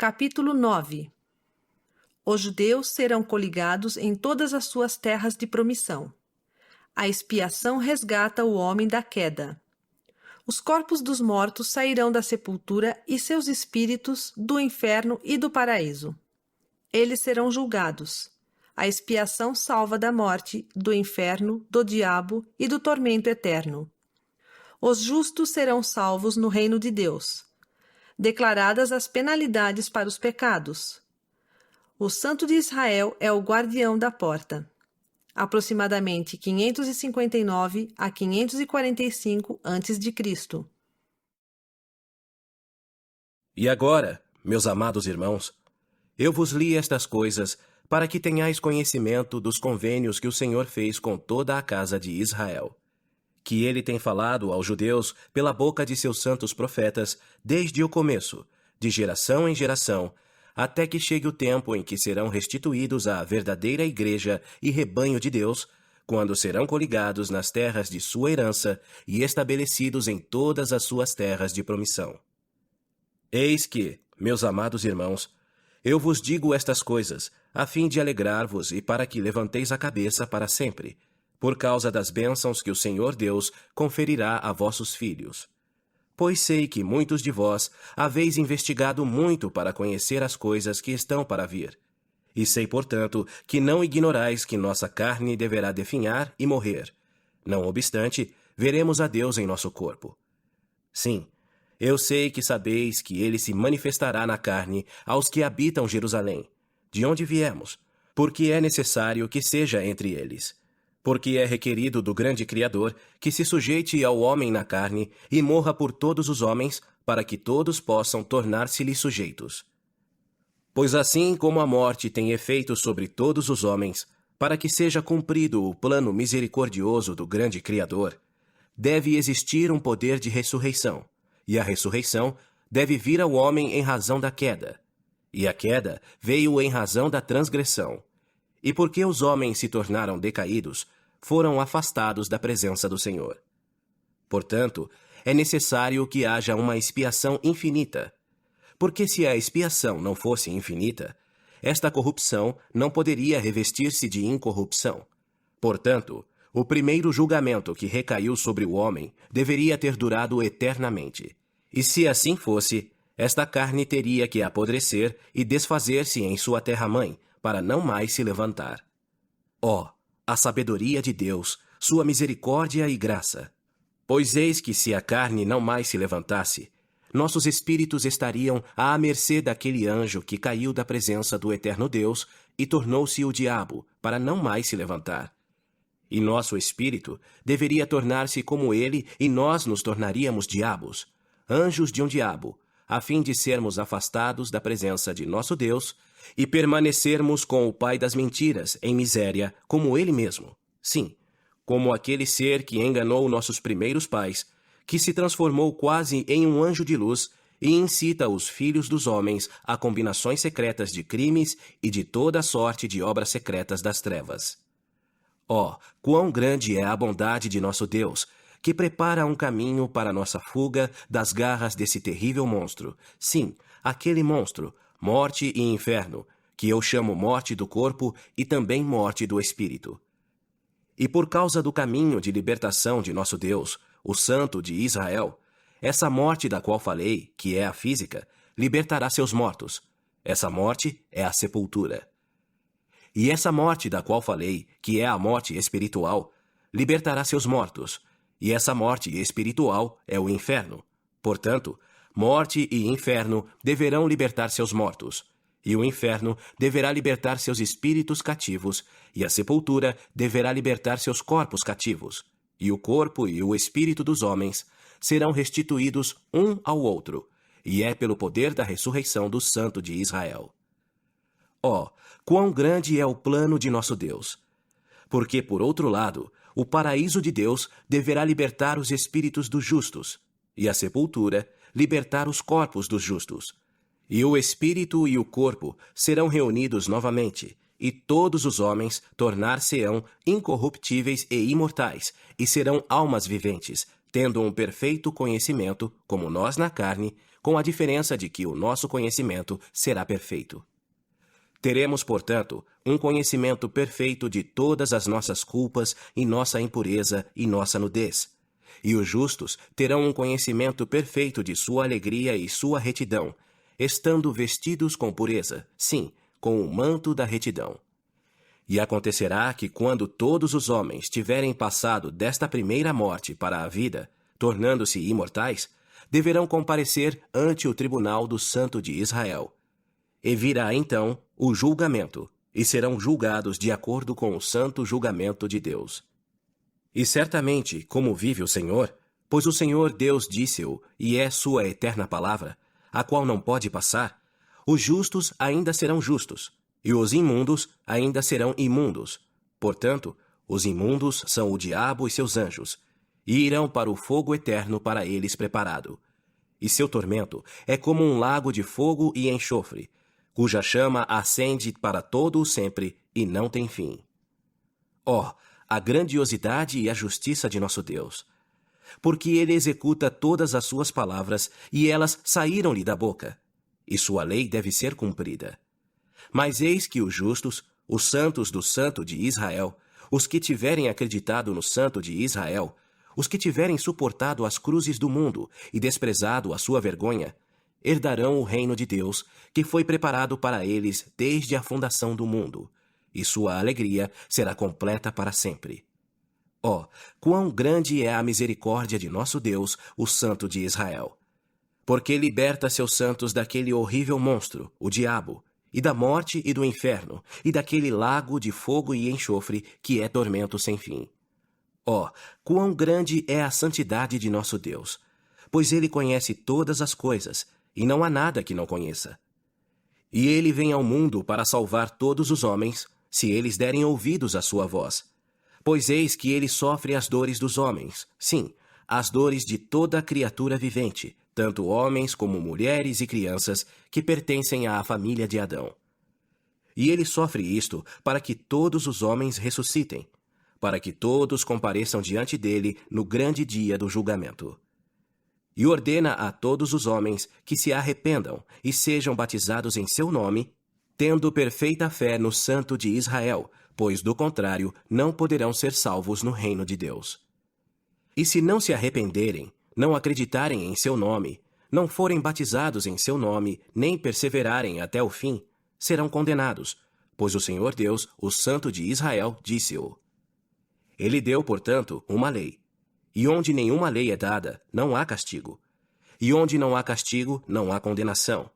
Capítulo 9. Os judeus serão coligados em todas as suas terras de promissão. A expiação resgata o homem da queda. Os corpos dos mortos sairão da sepultura e seus espíritos do inferno e do paraíso. Eles serão julgados. A expiação salva da morte, do inferno, do diabo e do tormento eterno. Os justos serão salvos no reino de Deus. Declaradas as penalidades para os pecados. O Santo de Israel é o guardião da porta. Aproximadamente 559 a 545 a.C. E agora, meus amados irmãos, eu vos li estas coisas para que tenhais conhecimento dos convênios que o Senhor fez com toda a casa de Israel, que ele tem falado aos judeus pela boca de seus santos profetas desde o começo, de geração em geração, até que chegue o tempo em que serão restituídos à verdadeira igreja e rebanho de Deus, quando serão coligados nas terras de sua herança e estabelecidos em todas as suas terras de promissão. Eis que, meus amados irmãos, eu vos digo estas coisas, a fim de alegrar-vos e para que levanteis a cabeça para sempre, por causa das bênçãos que o Senhor Deus conferirá a vossos filhos. Pois sei que muitos de vós haveis investigado muito para conhecer as coisas que estão para vir. E sei, portanto, que não ignorais que nossa carne deverá definhar e morrer. Não obstante, veremos a Deus em nosso corpo. Sim, eu sei que sabeis que ele se manifestará na carne aos que habitam Jerusalém, de onde viemos, porque é necessário que seja entre eles. Porque é requerido do grande Criador que se sujeite ao homem na carne e morra por todos os homens, para que todos possam tornar-se-lhe sujeitos. Pois assim como a morte tem efeito sobre todos os homens, para que seja cumprido o plano misericordioso do grande Criador, deve existir um poder de ressurreição, e a ressurreição deve vir ao homem em razão da queda, e a queda veio em razão da transgressão. E porque os homens se tornaram decaídos, foram afastados da presença do Senhor. Portanto, é necessário que haja uma expiação infinita, porque se a expiação não fosse infinita, esta corrupção não poderia revestir-se de incorrupção. Portanto, o primeiro julgamento que recaiu sobre o homem deveria ter durado eternamente. E se assim fosse, esta carne teria que apodrecer e desfazer-se em sua terra-mãe, para não mais se levantar. Ó, a sabedoria de Deus, sua misericórdia e graça! Pois eis que se a carne não mais se levantasse, nossos espíritos estariam à mercê daquele anjo que caiu da presença do eterno Deus e tornou-se o diabo, para não mais se levantar. E nosso espírito deveria tornar-se como ele e nós nos tornaríamos diabos, anjos de um diabo, a fim de sermos afastados da presença de nosso Deus e permanecermos com o pai das mentiras, em miséria, como ele mesmo. Sim, como aquele ser que enganou nossos primeiros pais, que se transformou quase em um anjo de luz e incita os filhos dos homens a combinações secretas de crimes e de toda sorte de obras secretas das trevas. Ó, quão grande é a bondade de nosso Deus, que prepara um caminho para nossa fuga das garras desse terrível monstro. Sim, aquele monstro, morte e inferno, que eu chamo morte do corpo e também morte do espírito. E por causa do caminho de libertação de nosso Deus, o Santo de Israel, essa morte da qual falei, que é a física, libertará seus mortos. Essa morte é a sepultura. E essa morte da qual falei, que é a morte espiritual, libertará seus mortos. E essa morte espiritual é o inferno. Portanto, morte e inferno deverão libertar seus mortos, e o inferno deverá libertar seus espíritos cativos, e a sepultura deverá libertar seus corpos cativos, e o corpo e o espírito dos homens serão restituídos um ao outro, e é pelo poder da ressurreição do Santo de Israel. Ó, quão grande é o plano de nosso Deus! Porque, por outro lado, o paraíso de Deus deverá libertar os espíritos dos justos, e a sepultura libertar os corpos dos justos. E o espírito e o corpo serão reunidos novamente, e todos os homens tornar-se-ão incorruptíveis e imortais, e serão almas viventes, tendo um perfeito conhecimento, como nós na carne, com a diferença de que o nosso conhecimento será perfeito. Teremos, portanto, um conhecimento perfeito de todas as nossas culpas e nossa impureza e nossa nudez. E os justos terão um conhecimento perfeito de sua alegria e sua retidão, estando vestidos com pureza, sim, com o manto da retidão. E acontecerá que quando todos os homens tiverem passado desta primeira morte para a vida, tornando-se imortais, deverão comparecer ante o tribunal do Santo de Israel. E virá então o julgamento, e serão julgados de acordo com o santo julgamento de Deus. E certamente, como vive o Senhor, pois o Senhor Deus disse-o, e é sua eterna palavra, a qual não pode passar, os justos ainda serão justos, e os imundos ainda serão imundos. Portanto, os imundos são o diabo e seus anjos, e irão para o fogo eterno para eles preparado. E seu tormento é como um lago de fogo e enxofre, cuja chama acende para todo o sempre e não tem fim. Ó, a grandiosidade e a justiça de nosso Deus! Porque ele executa todas as suas palavras, e elas saíram-lhe da boca, e sua lei deve ser cumprida. Mas eis que os justos, os santos do Santo de Israel, os que tiverem acreditado no Santo de Israel, os que tiverem suportado as cruzes do mundo e desprezado a sua vergonha, herdarão o reino de Deus, que foi preparado para eles desde a fundação do mundo, e sua alegria será completa para sempre. Ó, quão grande é a misericórdia de nosso Deus, o Santo de Israel! Porque liberta seus santos daquele horrível monstro, o diabo, e da morte e do inferno, e daquele lago de fogo e enxofre que é tormento sem fim. Ó, quão grande é a santidade de nosso Deus! Pois ele conhece todas as coisas, e não há nada que não conheça. E ele vem ao mundo para salvar todos os homens, se eles derem ouvidos à sua voz. Pois eis que ele sofre as dores dos homens, sim, as dores de toda criatura vivente, tanto homens como mulheres e crianças que pertencem à família de Adão. E ele sofre isto para que todos os homens ressuscitem, para que todos compareçam diante dele no grande dia do julgamento. E ordena a todos os homens que se arrependam e sejam batizados em seu nome, tendo perfeita fé no Santo de Israel, pois, do contrário, não poderão ser salvos no reino de Deus. E se não se arrependerem, não acreditarem em seu nome, não forem batizados em seu nome, nem perseverarem até o fim, serão condenados, pois o Senhor Deus, o Santo de Israel, disse-o. Ele deu, portanto, uma lei. E onde nenhuma lei é dada, não há castigo. E onde não há castigo, não há condenação.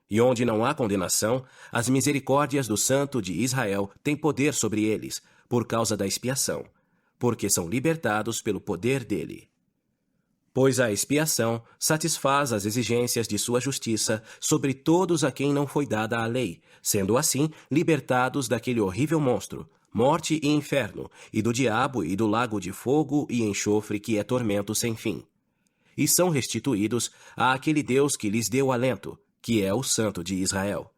E onde não há condenação, as misericórdias do Santo de Israel têm poder sobre eles, por causa da expiação, porque são libertados pelo poder dele. Pois a expiação satisfaz as exigências de sua justiça sobre todos a quem não foi dada a lei, sendo assim libertados daquele horrível monstro, morte e inferno, e do diabo e do lago de fogo e enxofre que é tormento sem fim. E são restituídos àquele Deus que lhes deu alento, que é o Santo de Israel.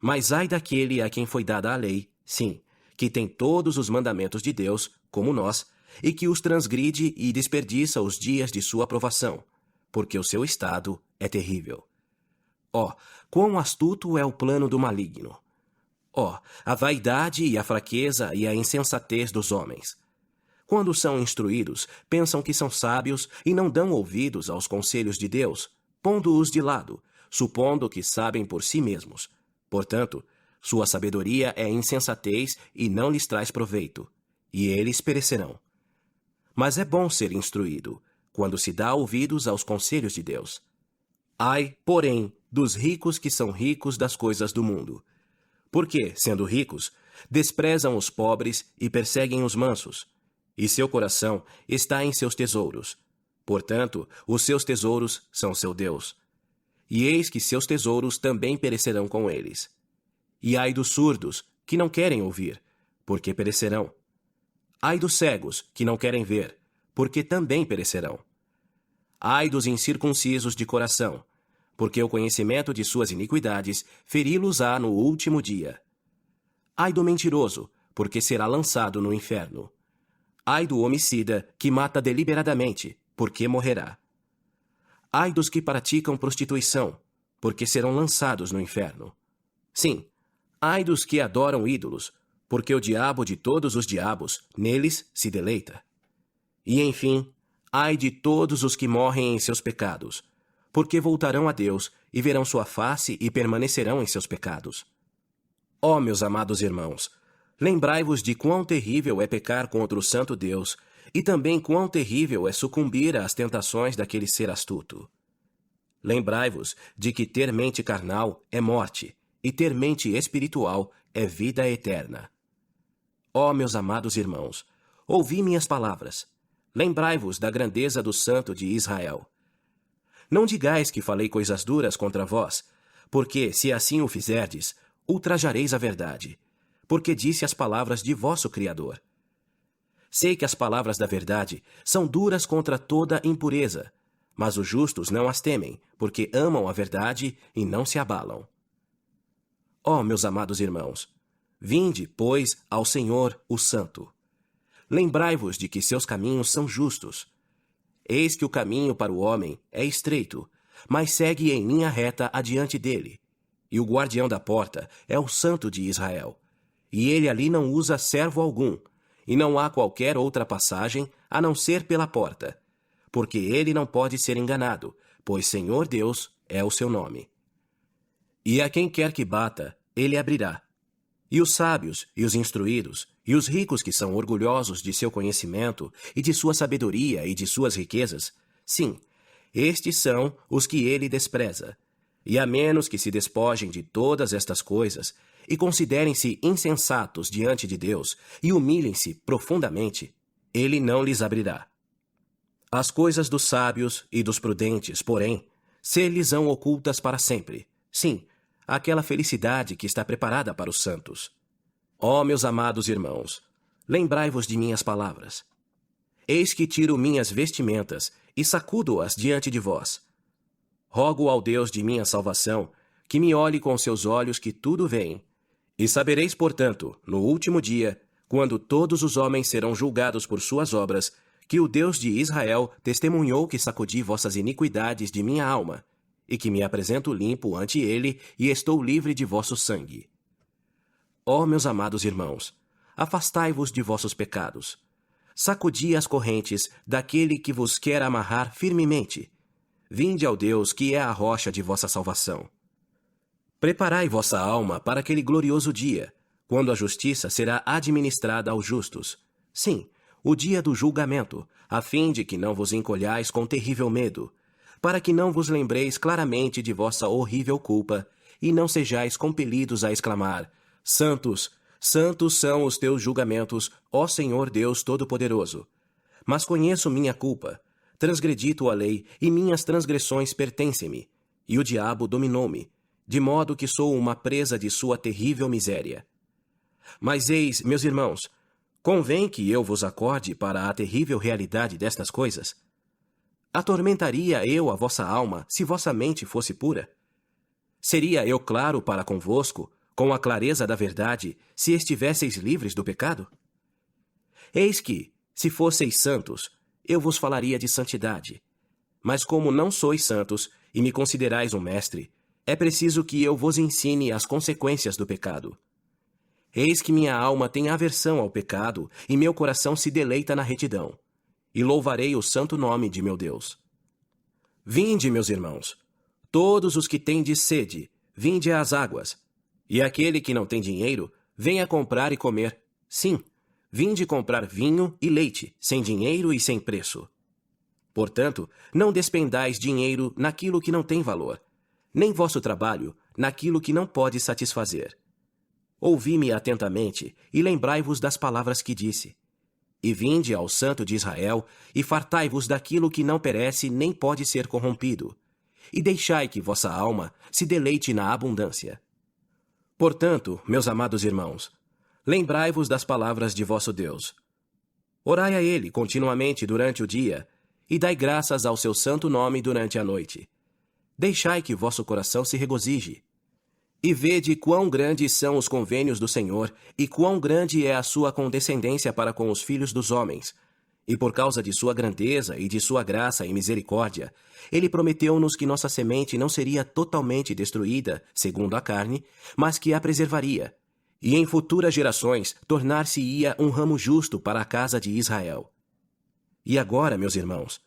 Mas ai daquele a quem foi dada a lei, sim, que tem todos os mandamentos de Deus, como nós, e que os transgride e desperdiça os dias de sua aprovação, porque o seu estado é terrível. Ó, quão astuto é o plano do maligno! Ó, a vaidade e a fraqueza e a insensatez dos homens! Quando são instruídos, pensam que são sábios e não dão ouvidos aos conselhos de Deus, pondo-os de lado, supondo que sabem por si mesmos. Portanto, sua sabedoria é insensatez e não lhes traz proveito, e eles perecerão. Mas é bom ser instruído, quando se dá ouvidos aos conselhos de Deus. Ai, porém, dos ricos que são ricos das coisas do mundo. Porque, sendo ricos, desprezam os pobres e perseguem os mansos, e seu coração está em seus tesouros. Portanto, os seus tesouros são seu Deus. E eis que seus tesouros também perecerão com eles. E ai dos surdos, que não querem ouvir, porque perecerão. Ai dos cegos, que não querem ver, porque também perecerão. Ai dos incircuncisos de coração, porque o conhecimento de suas iniquidades feri-los-á no último dia. Ai do mentiroso, porque será lançado no inferno. Ai do homicida, que mata deliberadamente, porque morrerá. Ai dos que praticam prostituição, porque serão lançados no inferno. Sim, ai dos que adoram ídolos, porque o diabo de todos os diabos neles se deleita. E, enfim, ai de todos os que morrem em seus pecados, porque voltarão a Deus e verão sua face e permanecerão em seus pecados. Ó, meus amados irmãos, lembrai-vos de quão terrível é pecar contra o santo Deus e também quão terrível é sucumbir às tentações daquele ser astuto. Lembrai-vos de que ter mente carnal é morte e ter mente espiritual é vida eterna. Ó, meus amados irmãos, ouvi minhas palavras. Lembrai-vos da grandeza do Santo de Israel. Não digais que falei coisas duras contra vós, porque, se assim o fizerdes, ultrajareis a verdade, porque disse as palavras de vosso Criador. Sei que as palavras da verdade são duras contra toda impureza, mas os justos não as temem, porque amam a verdade e não se abalam. Ó, meus amados irmãos, vinde, pois, ao Senhor, o Santo. Lembrai-vos de que seus caminhos são justos. Eis que o caminho para o homem é estreito, mas segue em linha reta adiante dele. E o guardião da porta é o Santo de Israel. E ele ali não usa servo algum, e não há qualquer outra passagem a não ser pela porta, porque ele não pode ser enganado, pois Senhor Deus é o seu nome. E a quem quer que bata, ele abrirá. E os sábios, e os instruídos, e os ricos que são orgulhosos de seu conhecimento, e de sua sabedoria e de suas riquezas, sim, estes são os que ele despreza. E a menos que se despojem de todas estas coisas, e considerem-se insensatos diante de Deus, e humilhem-se profundamente, ele não lhes abrirá. As coisas dos sábios e dos prudentes, porém, ser-lhes-ão ocultas para sempre. Sim, aquela felicidade que está preparada para os santos. Ó, meus amados irmãos, lembrai-vos de minhas palavras. Eis que tiro minhas vestimentas e sacudo-as diante de vós. Rogo ao Deus de minha salvação que me olhe com seus olhos que tudo veem. E sabereis, portanto, no último dia, quando todos os homens serão julgados por suas obras, que o Deus de Israel testemunhou que sacudi vossas iniquidades de minha alma, e que me apresento limpo ante ele e estou livre de vosso sangue. Ó, meus amados irmãos, afastai-vos de vossos pecados. Sacudi as correntes daquele que vos quer amarrar firmemente. Vinde ao Deus que é a rocha de vossa salvação. Preparai vossa alma para aquele glorioso dia, quando a justiça será administrada aos justos. Sim, o dia do julgamento, a fim de que não vos encolhais com terrível medo, para que não vos lembreis claramente de vossa horrível culpa, e não sejais compelidos a exclamar: Santos, santos são os teus julgamentos, ó Senhor Deus Todo-Poderoso. Mas conheço minha culpa, transgredi tua lei, e minhas transgressões pertencem-me, e o diabo dominou-me, de modo que sou uma presa de sua terrível miséria. Mas eis, meus irmãos, convém que eu vos acorde para a terrível realidade destas coisas. Atormentaria eu a vossa alma se vossa mente fosse pura? Seria eu claro para convosco, com a clareza da verdade, se estivesseis livres do pecado? Eis que, se fosseis santos, eu vos falaria de santidade. Mas como não sois santos, e me considerais um mestre, é preciso que eu vos ensine as consequências do pecado. Eis que minha alma tem aversão ao pecado, e meu coração se deleita na retidão, e louvarei o santo nome de meu Deus. Vinde, meus irmãos, todos os que tendes sede, vinde às águas, e aquele que não tem dinheiro, venha comprar e comer. Sim, vinde comprar vinho e leite, sem dinheiro e sem preço. Portanto, não despendais dinheiro naquilo que não tem valor, nem vosso trabalho naquilo que não pode satisfazer. Ouvi-me atentamente e lembrai-vos das palavras que disse. E vinde ao Santo de Israel e fartai-vos daquilo que não perece nem pode ser corrompido, e deixai que vossa alma se deleite na abundância. Portanto, meus amados irmãos, lembrai-vos das palavras de vosso Deus. Orai a ele continuamente durante o dia, e dai graças ao seu santo nome durante a noite. Deixai que vosso coração se regozije. E vede quão grandes são os convênios do Senhor, e quão grande é a sua condescendência para com os filhos dos homens. E por causa de sua grandeza e de sua graça e misericórdia, ele prometeu-nos que nossa semente não seria totalmente destruída, segundo a carne, mas que a preservaria, e em futuras gerações tornar-se-ia um ramo justo para a casa de Israel. E agora, meus irmãos,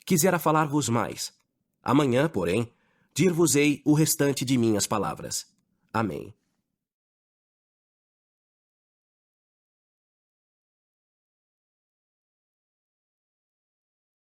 quisera falar-vos mais. Amanhã, porém, dir-vos-ei o restante de minhas palavras. Amém.